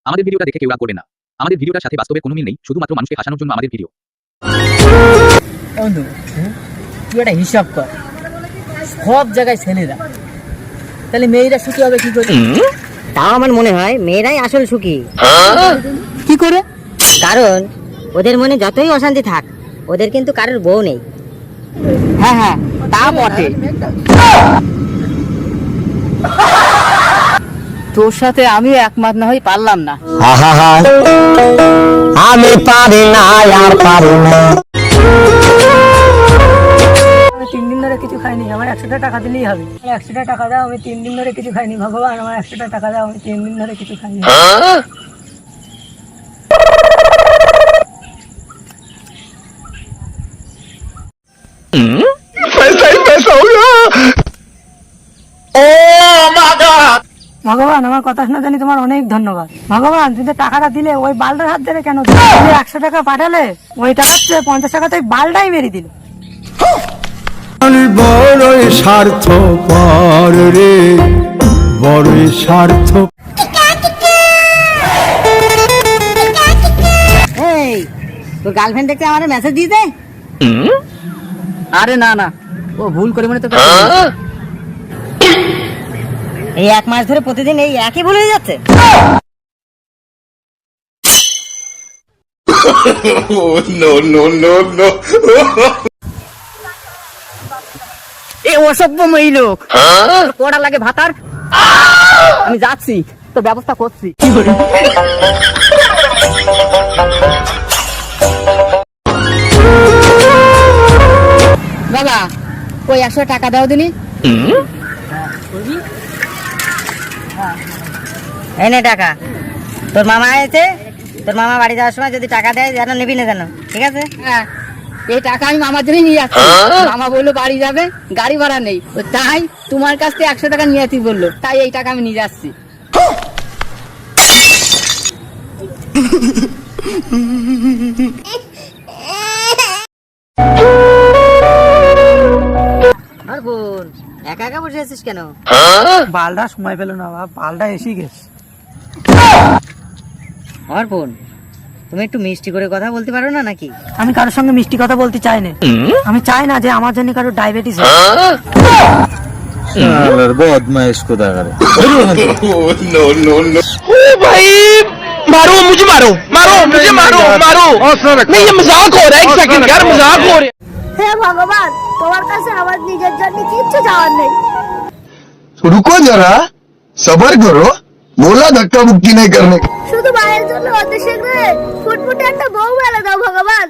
আমাদের ভিডিওটা দেখে কেউ রাগ করবে না। আমাদের ভিডিওটার সাথে বাস্তবে কোনো মিল নেই, শুধুমাত্র মানুষকে হাসানোর জন্য আমাদের ভিডিও। বন্ধু তুই একটা হিসাব কর, সব জায়গায় ছেলেরা, তাহলে মেয়েরা সুখী হবে কি করে? তাও আমার মনে হয় মেয়েরাই আসল সুখী। কি করে? কারণ ওদের মনে যতই অশান্তি থাক, ওদের কিন্তু কারোর বউ নেই। হ্যাঁ হ্যাঁ, তা বটে। তোর সাথে আমিও একমত না হই পারলাম না। আমি পারি না, আর পারি না। আমি 3 দিন ধরে কিছু খাইনি, আমার 100টা টাকা দিলেই হবে। 100টা টাকা দাও, আমি 3 দিন ধরে কিছু খাইনি। ভগবান, আমার 100টা টাকা দাও, আমি 3 দিন ধরে কিছু খাইনি। ভগবান, আমার কথা শোনার জন্য তোমার অনেক ধন্যবাদ। ভগবান, তুমি তো টাকাটা দিলে, ওই বালটার হাত ধরে কেন দিলে? তুমি 100 টাকা পাঠালে, ওই টাকার চেয়ে 50 টাকা তো ওই বালটাই মেরে দিল। বড়ই স্বার্থপর রে, বড়ই স্বার্থ। এই তোর গার্লফ্রেন্ড দেখতে আমার মেসেজ দিয়েছে? আরে না না, ও ভুল করে মনে তো। এই 1 মাস ধরে প্রতিদিন এই একই ভুল হয়ে যাচ্ছে। এ অসভ্য মেয়ে লোক, পড়া লাগে ভাতার। আমি যাচ্ছি, তো ব্যবস্থা করছি। বাবা, ওই 100 টাকা দাও দিনি। এই নে টাকা। তোর মামা আছে, তোর মামা বাড়ি যাওয়ার সময় যদি টাকা দেয় যেন নিবি না যেন, ঠিক আছে? হ্যাঁ, এই টাকা আমি মামার জন্যই নিয়ে যাচ্ছি। মামা বললো বাড়ি যাবে, গাড়ি ভাড়া নেই, ও তাই তোমার কাছ থেকে 100 টাকা নিয়ে আসি বললো, তাই এই টাকা আমি নিয়ে যাচ্ছি। আর বোন, একা একা বসে আছিস কেন? বালটা সময় পেল না, বালটা এসে গেছে। আর বোন, তুমি একটু মিষ্টি করে কথা বলতে পারো না নাকি? আমি কারোর সঙ্গে মিষ্টি কথা বলতে চাই না। আমি চাই না যে আমার জন্য কারো ডায়াবেটিস হয়। बदमाश को दागर मारो मुझे, मारो मारो मुझे, मारो मारो। नहीं, ये मजाक हो रहा है, 1 सेकंड यार, मजाक हो रहा है। হে ভগবান, তোমার কাছে আমার নিজের জন্য কিচ্ছু চাওয়ার নেই। रुको जरा, सबर करो, बोला धक्का मुक्की नहीं करने। শুধু মায়ের জন্য অত শীঘ্র ফুটফুটে একটা বউ এনে দাও ভগবান।